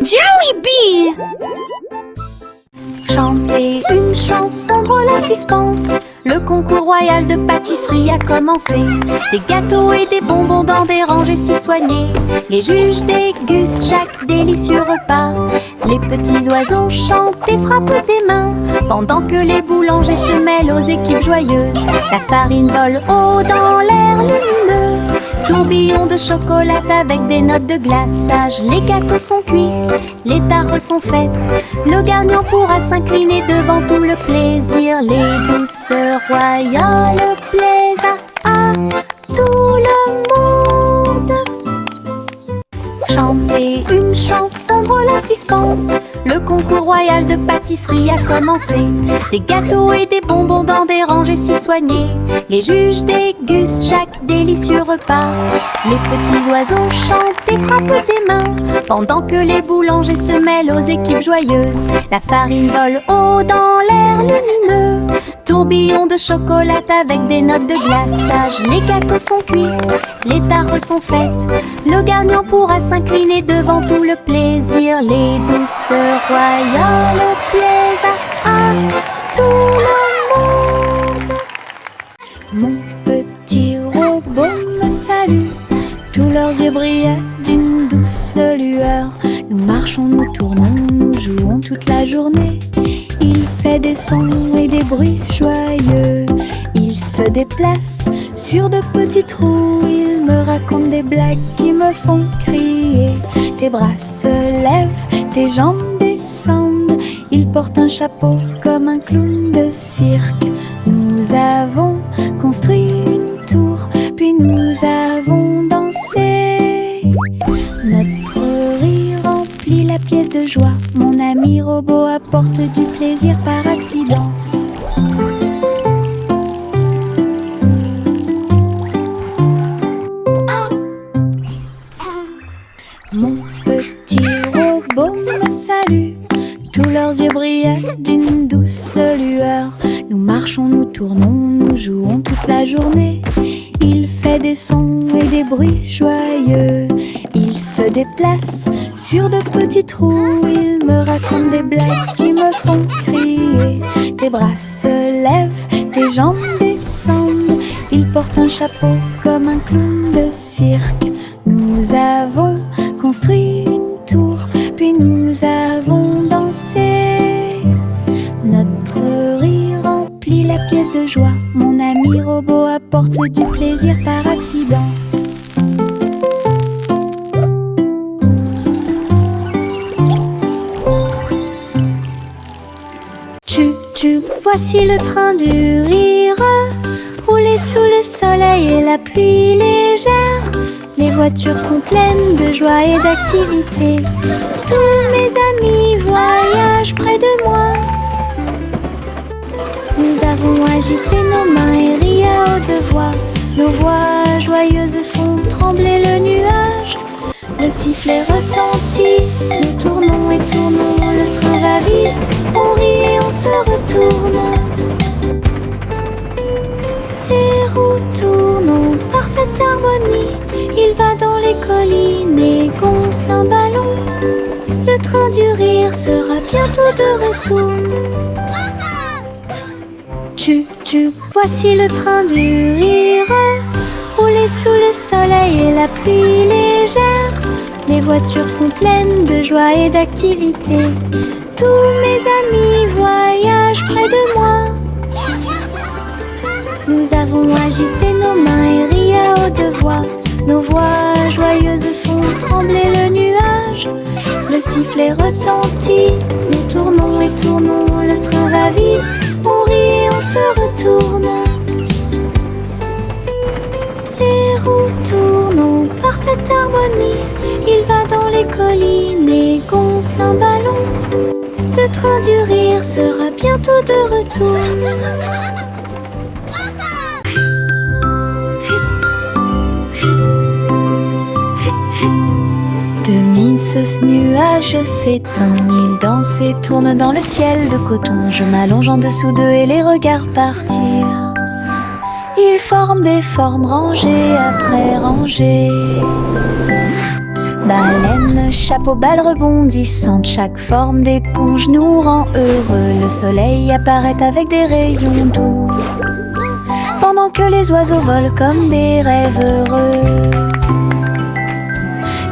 Jollibee! Chanter une chanson drôle à suspense. Le concours royal de pâtisserie a commencé. Des gâteaux et des bonbons dans des rangées si soignées. Les juges dégustent chaque délicieux repas. Les petits oiseaux chantent et frappent des mains, pendant que les boulangers se mêlent aux équipes joyeuses. La farine vole haut dans l'air lumineux. Tourbillon de chocolat avec des notes de glaçage. Les gâteaux sont cuits, les tares sont faites. Le gagnant pourra s'incliner devant tout le plaisir. Les douceurs royales plaisent à tout le monde. Chanter une chanson drôle à suspense. Le concours royal de pâtisserie a commencé. Des gâteaux et des bonbons dans des rangées si soignées. Les juges dégustent chaque délicieux repas. Les petits oiseaux chantent et frappent des mains, pendant que les boulangers se mêlent aux équipes joyeuses. La farine vole haut dans l'air lumineux. Tourbillon de chocolat avec des notes de glaçage. Les gâteaux sont cuits, les tares sont faites. Le gagnant pourra s'incliner devant tout le plaisir. Les douceurs royales plaisent à tout le monde. Mon petit robot me salue. Tous leurs yeux brillaient d'une douce lueur. Nous marchons, nous tournons, nous jouons toute la journée. Il fait des sons et des bruits joyeux. Il se déplace sur de petits trous. Il me raconte des blagues qui me font crier. Tes bras se lèvent, tes jambes descendent. Il porte un chapeau comme un clown de cirque. Nous avons construit une tour, puis nous avons dansé. Notre rire remplit la pièce de joie. Mon ami robot apporte du plaisir par accident. Mon petit robot me salue. Tous leurs yeux brillaient d'une douce lueur. Nous marchons, nous tournons, nous jouons toute la journée. Il fait des sons et des bruits joyeux. Il se déplace sur de petits trous. Il me raconte des blagues qui me font crier. Tes bras se lèvent, tes jambes descendent. Il porte un chapeau comme un clown de cirque. Nous avons construit une tour, puis nous avons dansé. Notre rire remplit la pièce de joie. Mon ami robot apporte du plaisir par accident. Voici le train du rire, rouler sous le soleil et la pluie légère. Les voitures sont pleines de joie et d'activité. Tous mes amis voyagent près de moi. Nous avons agité nos mains et ri à haute voix. Nos voix joyeuses font trembler le nuage. Le sifflet retentit, nous tournons et tournons. Le train va vite, on rit et on se retourne. Ces roues tournent en parfaite harmonie. Il va dans les collines et gonfle un ballon. Le train du rire sera bientôt de retour. Voici le train du rire, rouler sous le soleil et la pluie légère. Les voitures sont pleines de joie et d'activité. Tous mes amis voyagent près de moi. Nous avons agité nos mains et ri à haute voix. Nos voix joyeuses font trembler le nuage. Le sifflet retentit, nous tournons et tournons. Le train va vite, on rit et on se retourne. Ces roues tournent en parfaite harmonie. Il va dans les collines et gonfle un ballon. Le train du rire sera bientôt de retour. Ce nuage s'éteint, il danse et tourne dans le ciel de coton. Je m'allonge en dessous d'eux et les regarde partir. Ils forment des formes rangées après rangées. Baleines chapeau, balle rebondissante, chaque forme d'éponge nous rend heureux. Le soleil apparaît avec des rayons doux, pendant que les oiseaux volent comme des rêves heureux.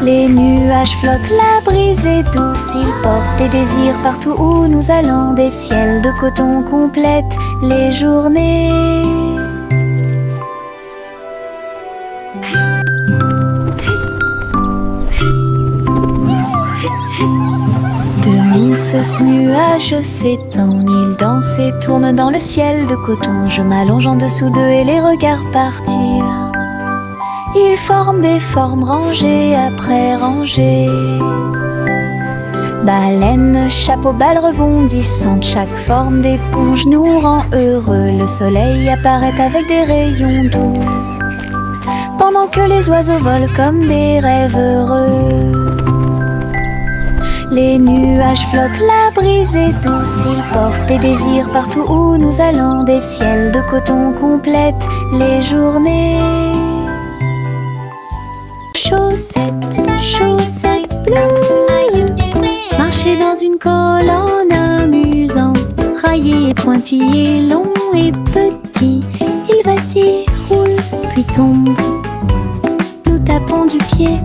Les nuages flottent, la brise est douce, ils portent des désirs partout où nous allons. Des ciels de coton complètent les journées. Ce nuage s'étend, il danse et tourne dans le ciel de coton. Je m'allonge en dessous d'eux et les regarde partir. Ils forment des formes rangées après rangées. Baleine, chapeau, balle rebondissante, chaque forme d'éponge nous rend heureux. Le soleil apparaît avec des rayons doux, pendant que les oiseaux volent comme des rêves heureux. Les nuages flottent, la brise est douce, ils portent des désirs partout où nous allons. Des ciels de coton complètent les journées. Chaussettes, chaussettes bleues, marcher dans une colonne amusante. Raillé et pointillé, long et petit, il vacille, roule, puis tombe. Nous tapons du pied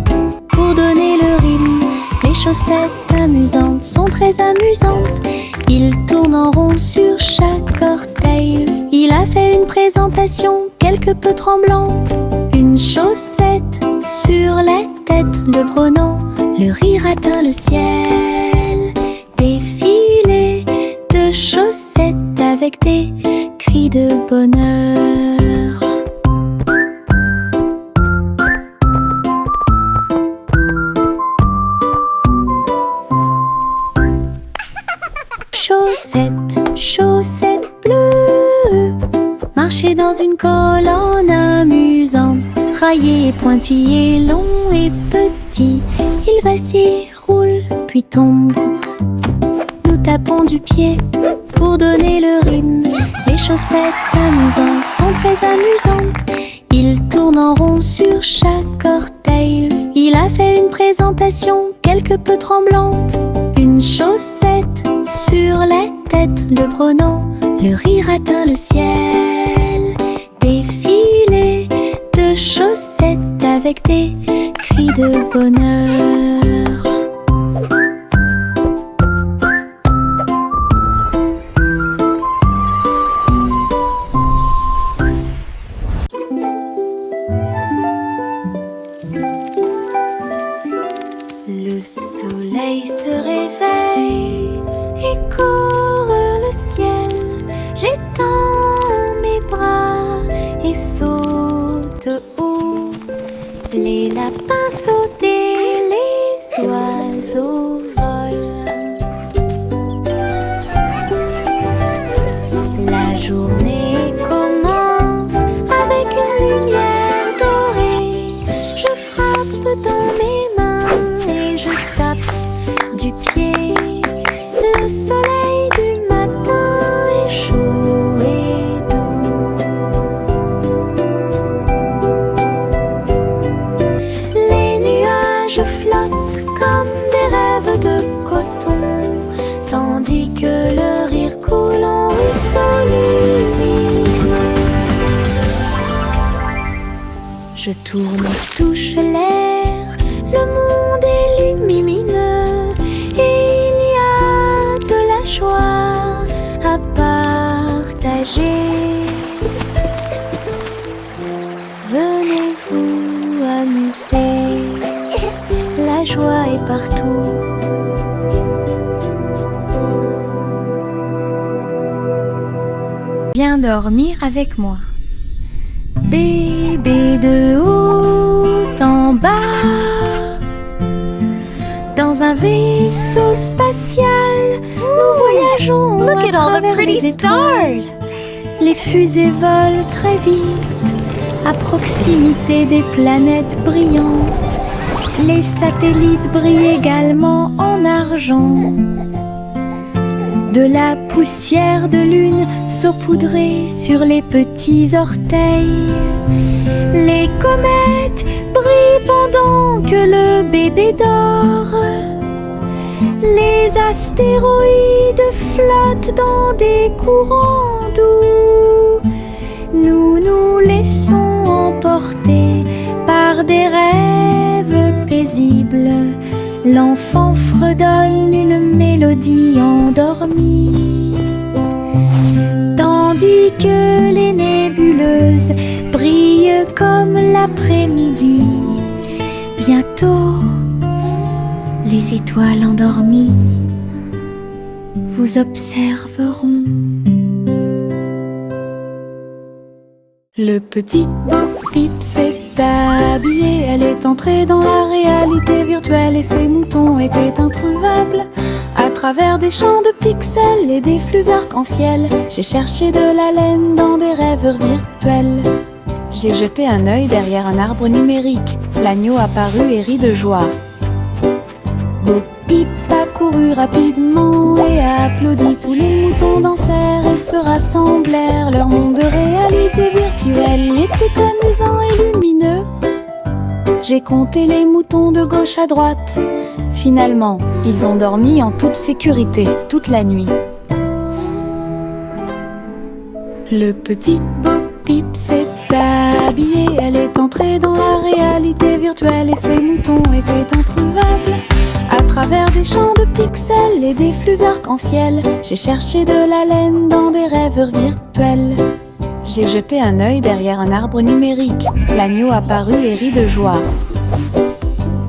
pour donner le rythme. Les chaussettes amusantes sont très amusantes. Il tourne en rond sur chaque orteil. Il a fait une présentation quelque peu tremblante. Une chaussette sur la tête le prenant. Le rire atteint le ciel. Défilé de chaussettes avec des cris de bonheur. Chaussettes, chaussettes bleues, marcher dans une colonne amusante. Raillé et pointillé, long et petit, il vacille, roule, puis tombe. Nous tapons du pied pour donner le rythme. Les chaussettes amusantes sont très amusantes. Il tourne en rond sur chaque orteil. Il a fait une présentation quelque peu tremblante. Une chaussette sur la tête le prenant. Le rire atteint le ciel. Défilé de chaussettes avec des cris de bonheur. Le soleil se réveille et court le ciel. J'étends mes bras et saute haut. Les lapins sautent et les oiseaux volent. La journée commence avec une lumière dorée. Je frappe dans mes mains et je tape du pied. Le soleil du matin est chaud et doux. Les nuages flottent comme des rêves de coton, tandis que le rire coule en ruisseau lumineux. Je tourne et touche l'air, le monde est lumineux et il y a de la joie à partager. Venez vous amuser, la joie est partout. Viens dormir avec moi. Bébé de haut en bas, dans un vaisseau spatial, nous voyageons. Look at all the travers pretty les étoiles. stars! Les fusées volent très vite, à proximité des planètes brillantes. Les satellites brillent également en argent. De la poussière de lune saupoudrée sur les petits orteils. Les comète brille pendant que le bébé dort. Les astéroïdes flottent dans des courants doux. Nous nous laissons emporter par des rêves paisibles. L'enfant fredonne une mélodie endormie, tandis que les nébuleuses brillent comme l'après-midi. Bientôt, les étoiles endormies vous observeront. Le petit Bo-Peep s'est habillé, elle est entrée dans la réalité virtuelle et ses moutons étaient introuvables. À travers des champs de pixels et des flux arc-en-ciel, j'ai cherché de la laine dans des rêves virtuels. J'ai jeté un œil derrière un arbre numérique, l'agneau apparut et rit de joie. Bo-Peep a couru rapidement et a applaudi. Tous les moutons dansèrent et se rassemblèrent. Leur monde de réalité virtuelle était amusant et lumineux. J'ai compté les moutons de gauche à droite. Finalement, ils ont dormi en toute sécurité toute la nuit. Le petit Bo-Peep s'est habillé, elle est entrée dans la réalité virtuelle et ses moutons étaient introuvables. À travers des champs de pixels et des flux arc-en-ciel, j'ai cherché de la laine dans des rêves virtuels. J'ai jeté un œil derrière un arbre numérique, l'agneau apparut et rit de joie.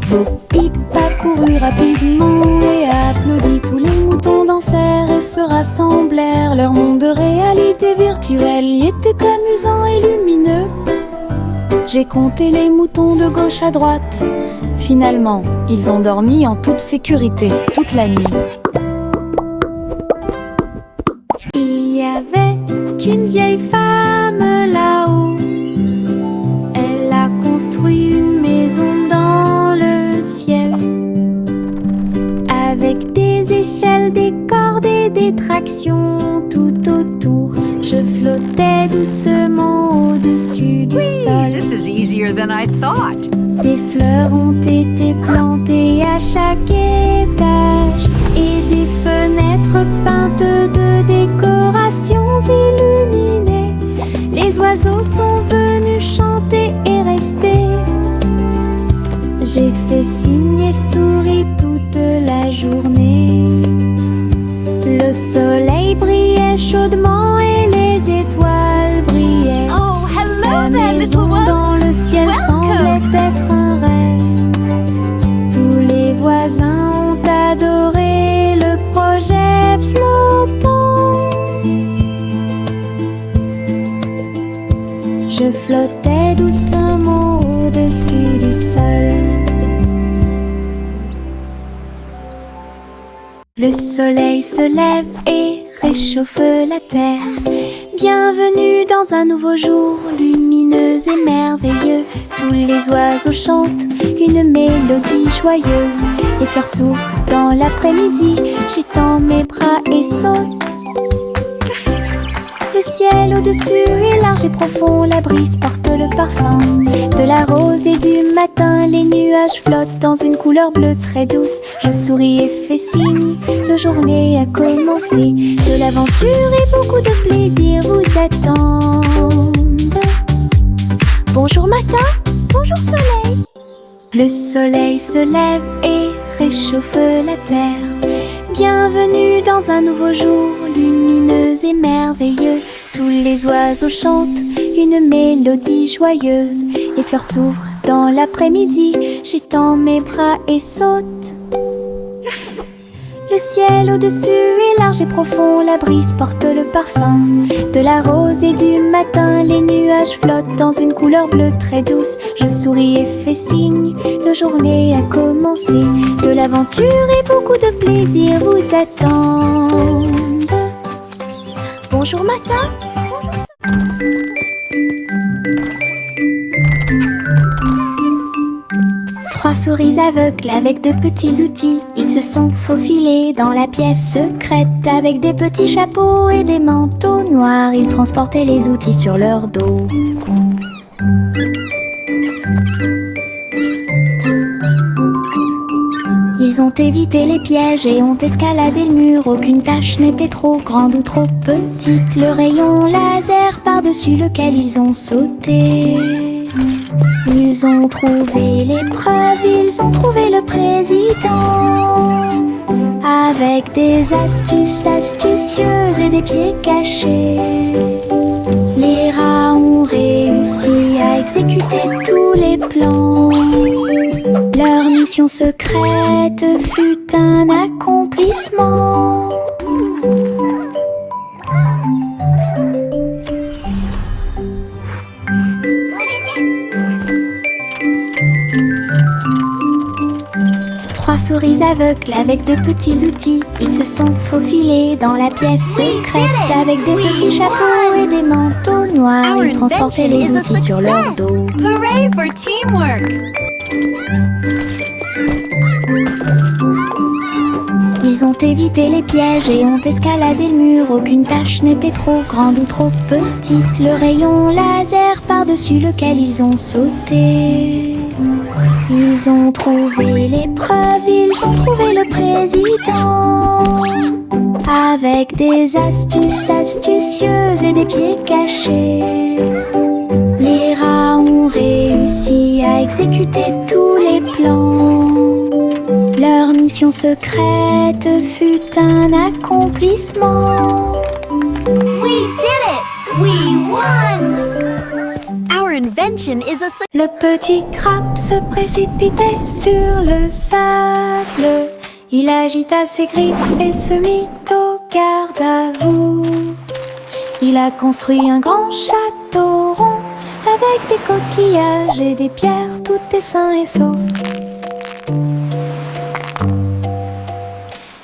Bo-Peep a couru rapidement et a applaudi. Tous les moutons dansèrent et se rassemblèrent. Leur monde de réalité virtuelle y était amusant et lumineux. J'ai compté les moutons de gauche à droite. Finalement, ils ont dormi en toute sécurité toute la nuit. Il y avait une vieille femme là-haut. Elle a construit une maison dans le ciel, avec des échelles, des cordes et des tractions tout autour. Je flottais doucement au-dessus du sol. This is easier than I thought. Des fleurs ont été plantées à chaque étage et des fenêtres peintes de décorations illuminées. Les oiseaux sont venus chanter et rester. J'ai fait signe et souri toute la journée. Le soleil brillait chaudement et les étoiles brillaient. Oh, Sa hello there, maison little one. dans le ciel semblait être un rêve. Tous les voisins ont adoré le projet flottant. Je flottais doucement au-dessus du sol. Le soleil se lève et réchauffe la terre. Bienvenue dans un nouveau jour, lumineux et merveilleux. Tous les oiseaux chantent une mélodie joyeuse. Les fleurs s'ouvrent dans l'après-midi, j'étends mes bras et saute. Le ciel au-dessus est large et profond, la brise porte le parfum de la rose et du matin. Les nuages flottent dans une couleur bleue très douce. Je souris et fais signe, la journée a commencé. De l'aventure et beaucoup de plaisir vous attendent. Bonjour matin, bonjour soleil. Le soleil se lève et réchauffe la terre. Bienvenue dans un nouveau jour, lumineux et merveilleux. Tous les oiseaux chantent une mélodie joyeuse. Les fleurs s'ouvrent dans l'après-midi, j'étends mes bras et saute. Le ciel au-dessus est large et profond, la brise porte le parfum de la rose et du matin. Les nuages flottent dans une couleur bleue très douce. Je souris et fais signe, la journée a commencé. De l'aventure et beaucoup de plaisir vous attendent. Bonjour matin, Trois souris aveugles avec de petits outils. Ils se sont faufilés dans la pièce secrète. Avec des petits chapeaux et des manteaux noirs, ils transportaient les outils sur leur dos. Ils ont évité les pièges et ont escaladé le mur. Aucune tâche n'était trop grande ou trop petite. Le rayon laser par-dessus lequel ils ont sauté. Ils ont trouvé l'épreuve, ils ont trouvé le président. Avec des astuces astucieuses et des pieds cachés, les rats ont réussi à exécuter tous les plans. Leur mission secrète fut un accomplissement. Trois souris aveugles avec de petits outils. Ils se sont faufilés dans la pièce secrète. Avec des petits chapeaux et des manteaux noirs, ils transportaient les outils sur leur dos. Hooray for teamwork! Ils ont évité les pièges et ont escaladé le mur. Aucune tâche n'était trop grande ou trop petite. Le rayon laser par-dessus lequel ils ont sauté. Ils ont trouvé l'épreuve, ils ont trouvé le président. Avec des astuces astucieuses et des pieds cachés, les rats ont réussi à exécuter tous les plans. Leur mission secrète fut un accomplissement. We did it! We won! Our invention is a success. Le petit crabe se précipitait sur le sable. Il agita ses griffes et se mit au garde à vous. Il a construit un grand château rond avec des coquillages et des pierres, tout est sain et sauf.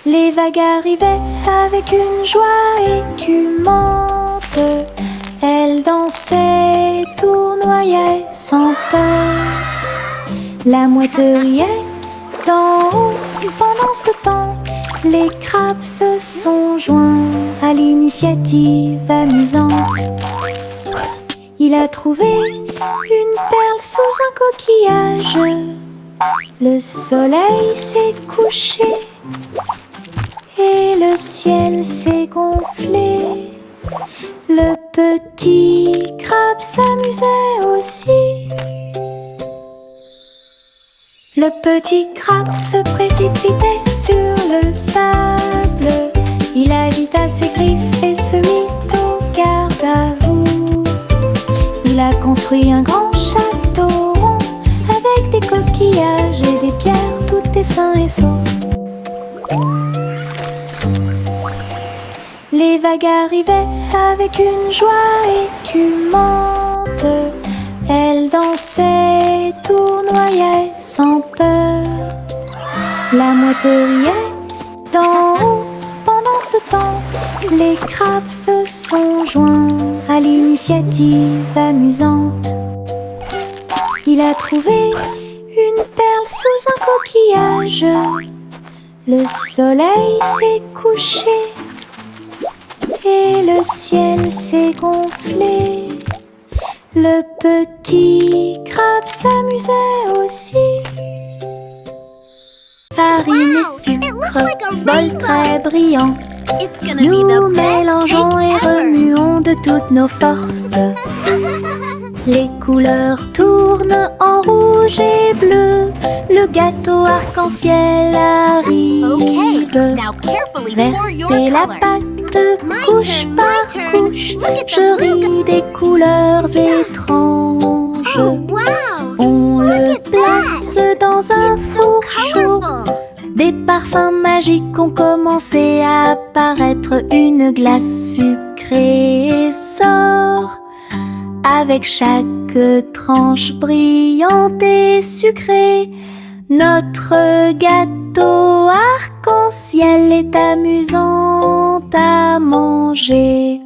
Les vagues arrivaient avec une joie écumante. Elles dansaient, tournoyaient sans peur. La mouette riait d'en haut. Pendant ce temps, les crabes se sont joints à l'initiative amusante. Il a trouvé une perle sous un coquillage. Le soleil s'est couché et le ciel s'est gonflé. Le petit crabe s'amusait aussi. Le petit crabe se précipitait sur le sable. Il agita ses griffes et se mit au garde à vous. Il a construit un grand château rond avec des coquillages et des pierres, tout est sain et sauf. Les vagues arrivaient avec une joie écumante. Elles dansaient, tournoyaient sans peur. La mouette riait d'en haut. Pendant ce temps, les crabes se sont joints à l'initiative amusante. Il a trouvé une perle sous un coquillage. Le soleil s'est couché et le ciel s'est gonflé. Le petit crabe s'amusait aussi. Farine et sucre, bol très brillant. It's gonna be Nous the best mélangeons et cake ever. remuons de toutes nos forces. Les couleurs tournent en rouge et bleu. Le gâteau arc-en-ciel arrive. Okay, now carefully pour your Verser la color. pâte My couche turn, par my turn. couche. Look at Je them, look ris des couleurs étranges. Oh wow! On Look le at place that. dans un It's so four chaud. colorful. Des parfums magiques ont commencé à apparaître. Une glace sucrée sort avec chaque tranche brillante et sucrée. Notre gâteau arc-en-ciel est amusant à manger.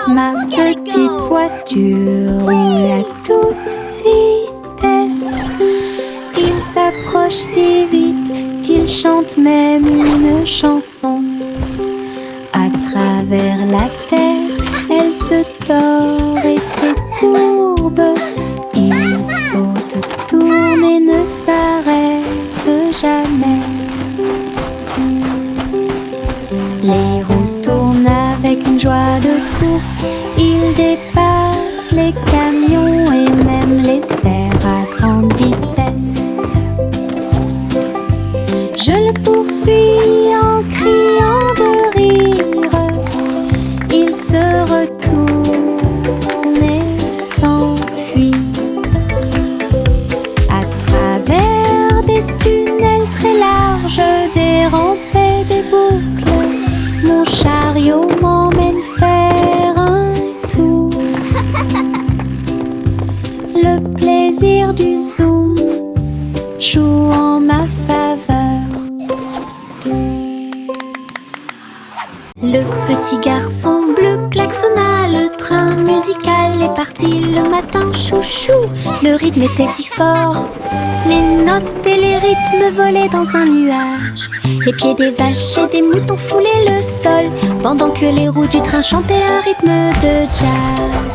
Ma look at it petite go. voiture roule à toute vitesse. Il s'approche si vite qu'il chante même une chanson. À travers la terre, elle se tord et se courbe. des camions et même les serres à grande vitesse. Je le poursuis en criant de rire. Il se retourne et s'enfuit. À travers des tunnels très larges, des rampes et des boucles, mon chariot m'emmène faire un tour. Le plaisir du zoom joue en ma faveur. Le petit garçon bleu klaxonna, le train musical est parti le matin, chouchou. Le rythme était si fort, les notes et les rythmes volaient dans un nuage. Les pieds des vaches et des moutons foulaient le sol, pendant que les roues du train chantaient un rythme de jazz.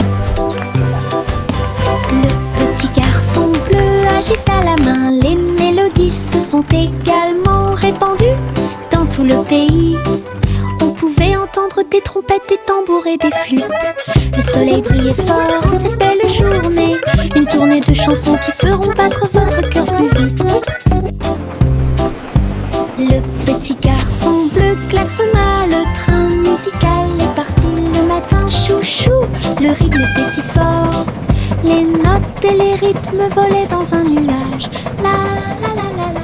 Le petit garçon bleu agita la main, les mélodies se sont également répandues dans tout le pays. On pouvait entendre des trompettes, des tambours et des flûtes. Le soleil brillait fort en cette belle journée, une tournée de chansons qui feront battre votre cœur plus vite. Le petit garçon bleu klaxonna, le train musical est parti le matin, chouchou. Le rythme était si fort, les notes et les rythmes volaient dans un nuage. La la la la la la.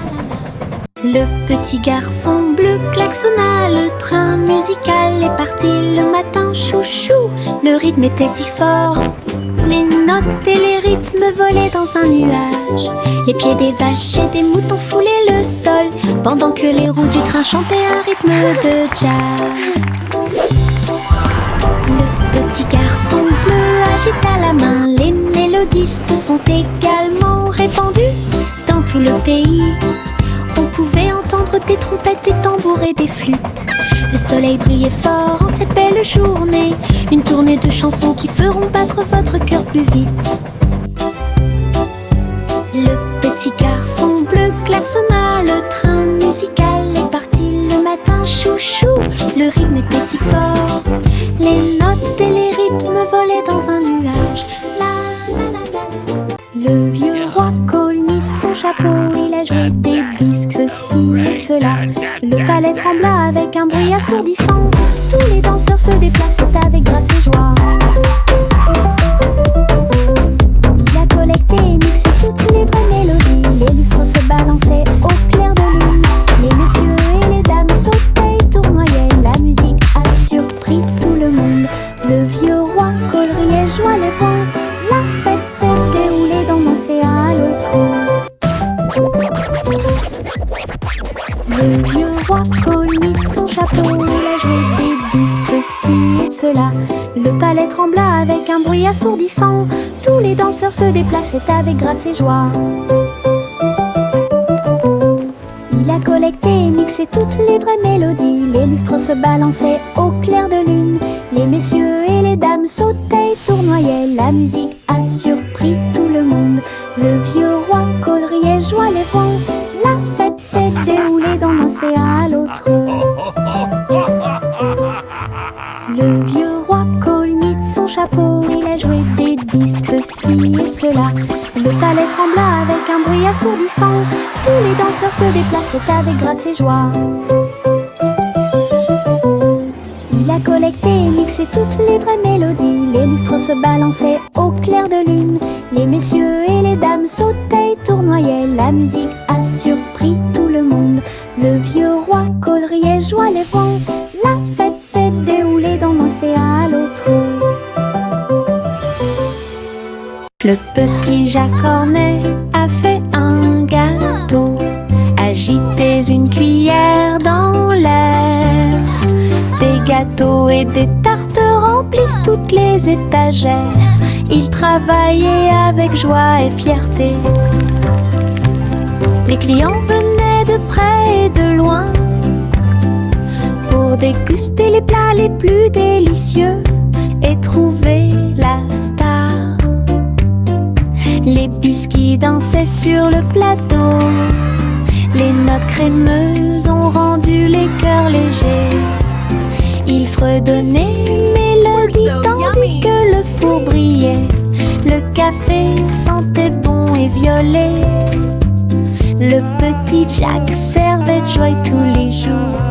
Le petit garçon bleu klaxonna, le train musical est parti le matin, chouchou. Le rythme était si fort, les notes et les rythmes volaient dans un nuage. Les pieds des vaches et des moutons foulaient le sol, pendant que les roues du train chantaient un rythme de jazz. Le petit garçon bleu agita la main, les mélodies se sont également répandues dans tout le pays. On pouvait entendre des trompettes, des tambours et des flûtes. Le soleil brillait fort en cette belle journée, une tournée de chansons qui feront battre votre cœur plus vite. Le petit garçon bleu klaxonna, le train musical est parti le matin, chouchou. Le rythme était si fort, les notes et les rythmes volaient dans un nuage. La la la la. Le vieux roi Colnit son chapeau, il a joué des disques, ceci et cela. Le palais trembla avec un bruit assourdissant. Tous les danseurs se déplaçaient avec grâce et joie. Il a collecté et mixé toutes les vraies mélodies. Les lustres se balançaient au clair de lune. Les messieurs et les dames sautaient et tournoyaient. La musique a surpris tout le monde. Le vieux roi coleriait, joie les vents. La fête s'est déroulée dans l'océan à l'autre. Le vieux roi Colnit son chapeau, il a joué des disques, ceci et cela. Le palais trembla avec un bruit assourdissant. Tous les danseurs se déplaçaient avec grâce et joie. Il a collecté et mixé toutes les vraies mélodies. Les lustres se balançaient au clair de lune. Les messieurs et les dames sautaient et tournoyaient. La musique a surpris tout le monde. Le vieux roi coleriait, joie les vents. La fête s'est déroulée dans l'océan à l'autre. Le vieux roi Colnit son chapeau, il a joué des disques, ceci et cela. Le palais trembla avec un bruit assourdissant. Tous les danseurs se déplaçaient avec grâce et joie. Il a collecté et mixé toutes les vraies mélodies. Les lustres se balançaient au clair de lune. Les messieurs et les dames sautaient et tournoyaient. La musique a surpris tout le monde. Le vieux roi coleriait, joie les vents. La fête s'est déroulée dans l'océan à l'autre. Le petit Jacques Cornet a fait un gâteau. Agitez une cuillère dans l'air. Des gâteaux et des tartes remplissent toutes les étagères. Il travaillait avec joie et fierté. Les clients venaient de près et de loin pour déguster les plats les plus délicieux et trouver la star. Les biscuits dansaient sur le plateau. Les notes crémeuses ont rendu les cœurs légers. Il fredonnait une mélodie tandis que le four brillait. café sentait bon et violet. Le petit Jack servait de joie tous les jours.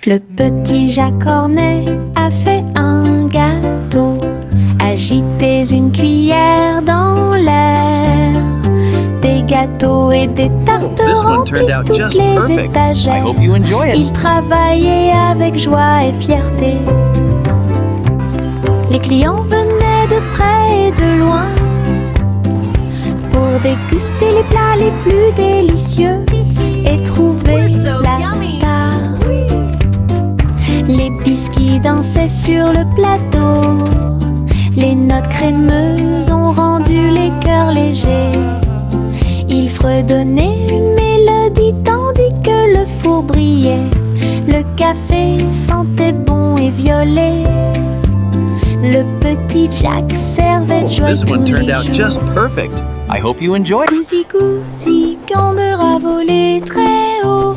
Le petit Jack Cornet a fait un gâteau. Agitez une cuillère dans l'air. Des gâteaux et des tartes remplissent toutes les étagères. Il travaillait avec joie et fierté. Les clients venaient de près et de loin pour déguster les plats les plus délicieux et trouver la star. Les biscuits dansaient sur le plateau. Les notes crémeuses ont rendu les cœurs légers. Ils fredonnaient une mélodie tandis que le four brillait. Le café sentait bon et violet. Le petit Jack servait de joie tous les jours. Perfect. I hope you enjoyed. Goosey, Gander a volé très haut.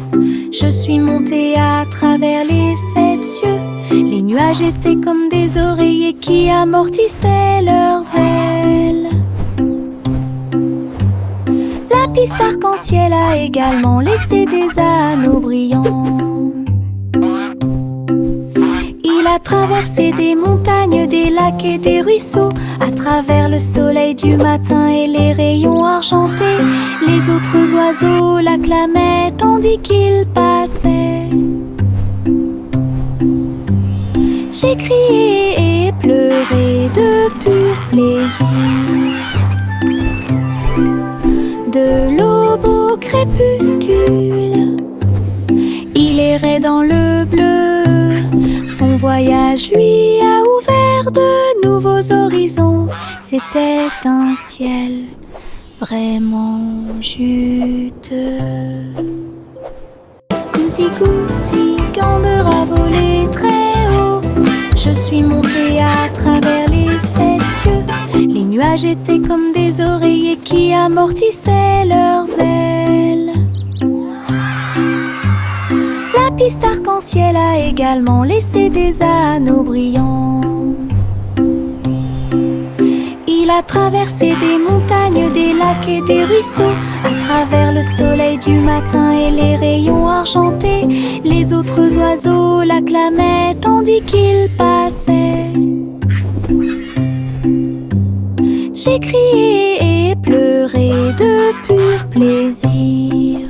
Je suis montée à travers les 7 cieux. Les nuages étaient comme des oreillers qui amortissaient leurs ailes. La piste arc-en-ciel a également laissé des anneaux brillants. Il a traversé des montagnes, des lacs et des ruisseaux. À travers le soleil du matin et les rayons argentés, les autres oiseaux l'acclamaient tandis qu'il passait. J'ai crié et pleuré de pur plaisir. De l'aube au crépuscule, il errait dans le bleu. Son voyage lui a ouvert de nouveaux horizons. C'était un ciel vraiment juteux. Goosey, Gander a volé très haut. Je suis montée à travers les 7 cieux. Les nuages étaient comme des oreillers qui amortissaient leurs ailes. La piste arc-en-ciel a également laissé des anneaux brillants. Il a traversé des montagnes, des lacs et des ruisseaux. À travers le soleil du matin et les rayons argentés, les autres oiseaux l'acclamaient tandis qu'il passait. J'ai crié et pleuré de pur plaisir.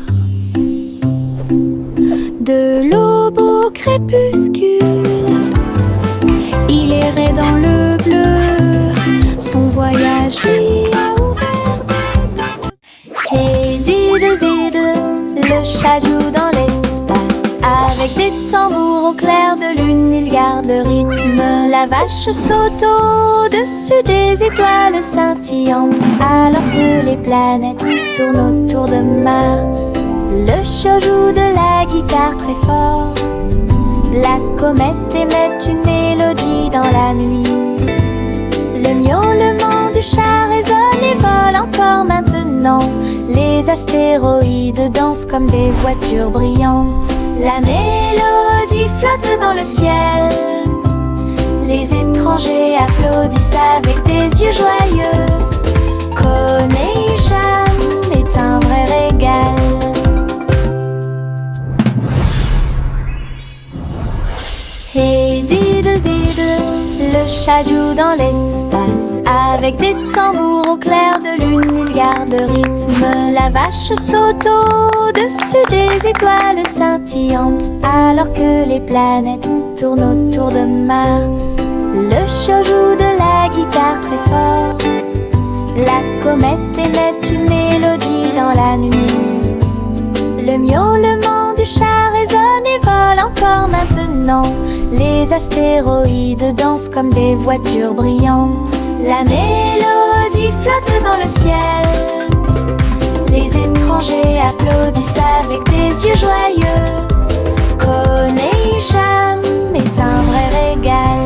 De l'aube au crépuscule, il errait dans le bleu. Son voyage lui a ouvert de nouveaux. Hey diddle diddle, le chat joue dans l'espace. Avec des tambours au clair de lune, il garde rythme. La vache saute au-dessus des étoiles scintillantes, alors que les planètes tournent autour de Mars. Le chat joue de la guitare très fort. La comète émet une mélodie dans la nuit. Le miaulement du chat résonne et vole encore maintenant. Les astéroïdes dansent comme des voitures brillantes. La mélodie flotte dans le ciel. Les étrangers applaudissent avec des yeux joyeux. Connection est un vrai régal. Hey diddle diddle, le chat joue dans l'espace. Avec des tambours au clair de lune, il garde rythme. La vache saute au-dessus des étoiles scintillantes, alors que les planètes tournent autour de Mars. Le chat joue de la guitare très fort. La comète émet une mélodie dans la nuit. Le miaulement du chat résonne et vole encore maintenant. Les astéroïdes dansent comme des voitures brillantes. La mélodie flotte dans le ciel. Les étrangers applaudissent avec des yeux joyeux. Connection est un vrai régal.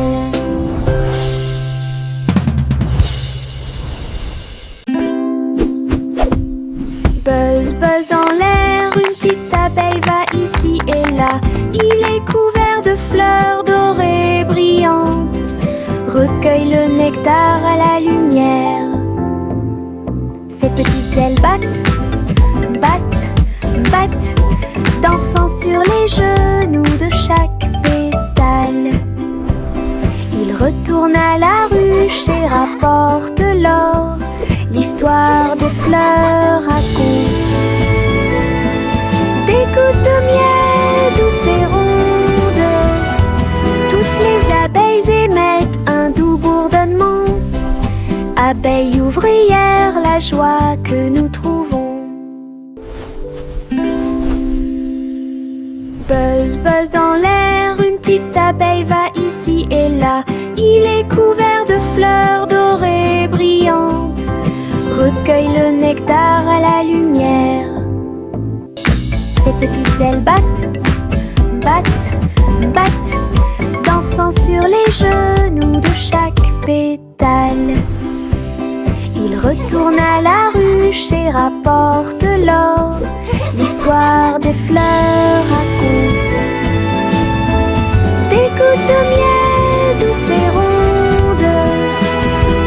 Buzz, buzz dans l'air, une petite abeille va ici et là. Il est couvert de fleurs dorées brillantes. Recueille le nectar à la lumière petites ailes battent, battent, battent, dansant sur les genoux de chaque pétale. Il retourne à la ruche et rapporte l'or. L'histoire des fleurs raconte des gouttes de miel douces et rondes. Toutes les abeilles émettent un doux bourdonnement. Abeilles ouvrières, la joie que nous trouvons. Buzz, buzz dans l'air, une petite abeille va ici et là. Il est couvert de fleurs dorées brillantes. Recueille le nectar à la lumière. Ses petites ailes battent, battent, battent, dansant sur les genoux de chaque pétale. Il retourne à la ruche et rapporte l'or. L'histoire des fleurs raconte des gouttes de miel douces et rondes.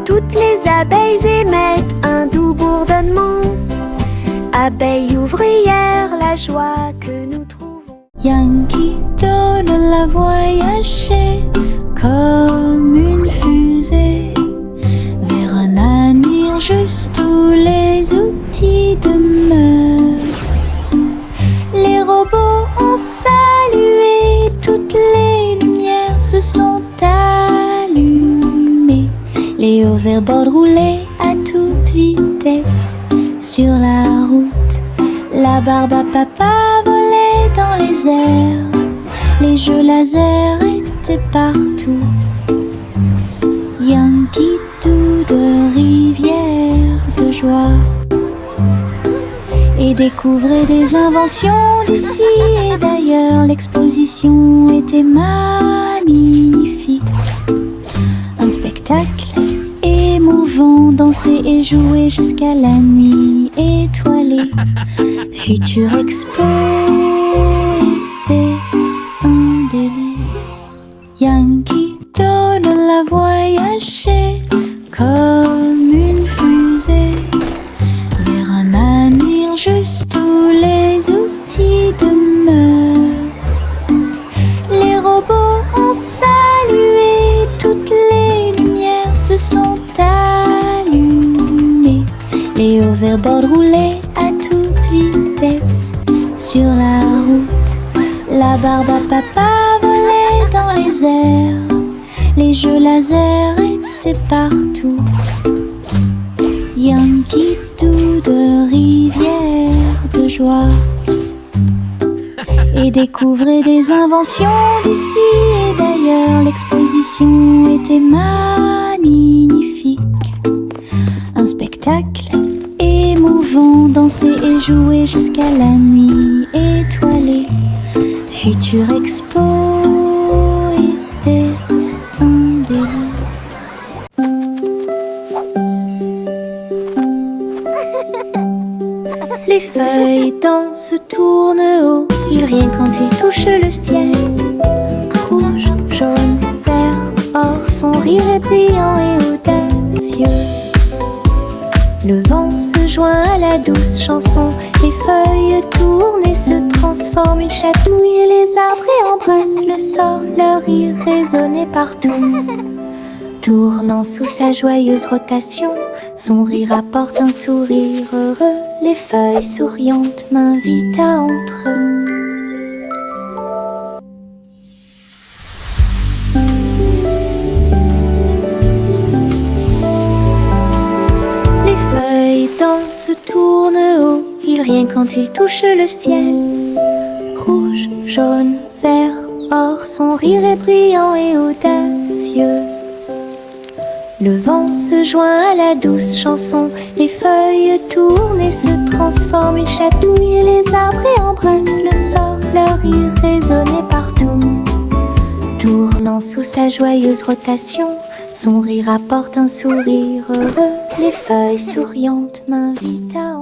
Toutes les abeilles émettent un doux bourdonnement. Abeilles ouvrières, la joie que nous trouvons. Yankee Doodle a voyagé comme une fusée vers un avenir juste où les outils demeurent. Les robots ont salué, toutes les lumières se sont allumées. Les hoverboards roulaient à toute vitesse sur la route. La barbe à papa volait dans les airs. Les jeux laser étaient partout. Yankee Doodle, rivière de joie, et découvrait des inventions d'ici et d'ailleurs. L'exposition était magnifique. Un spectacle émouvant, danser et jouer jusqu'à la nuit étoilée. Future Expo était un délice. Yankee Doodle a voyagé comme une fusée vers un avenir juste où les outils demeurent. Les robots ont salué, toutes les lumières se sont allumées. Les hoverboards roulaient à toute vitesse sur la route. La barbe à papa volait dans les airs. Les jeux laser étaient partout. Yankee Doodle, rivière de joie, et découvrait des inventions d'ici et d'ailleurs. L'exposition était magnifique. Un spectacle émouvant, danser et jouer jusqu'à la nuit étoilée. Future Expo était un délice. Les feuilles dansent, tournent haut, ils rient quand ils touchent le ciel. Rouge, jaune, vert, or, son rire est brillant et audacieux. Le vent se joint à la douce chanson, les feuilles tournent et se transforment. Ils chatouillent et les arbres et embrassent le sort, leur rire résonnait partout. Tournant sous sa joyeuse rotation, son rire apporte un sourire heureux. Les feuilles souriantes m'invitent à entre eux. Les feuilles dansent, tournent haut, ils rient quand ils touchent le ciel. Rouge, jaune, vert, or, son rire est brillant et audacieux. Le vent se joint à la douce chanson, les feuilles tournent et se transforment. Ils chatouillent les arbres et embrassent le sort, leur rire résonnait partout. Tournant sous sa joyeuse rotation, son rire apporte un sourire heureux. Les feuilles souriantes m'invitent à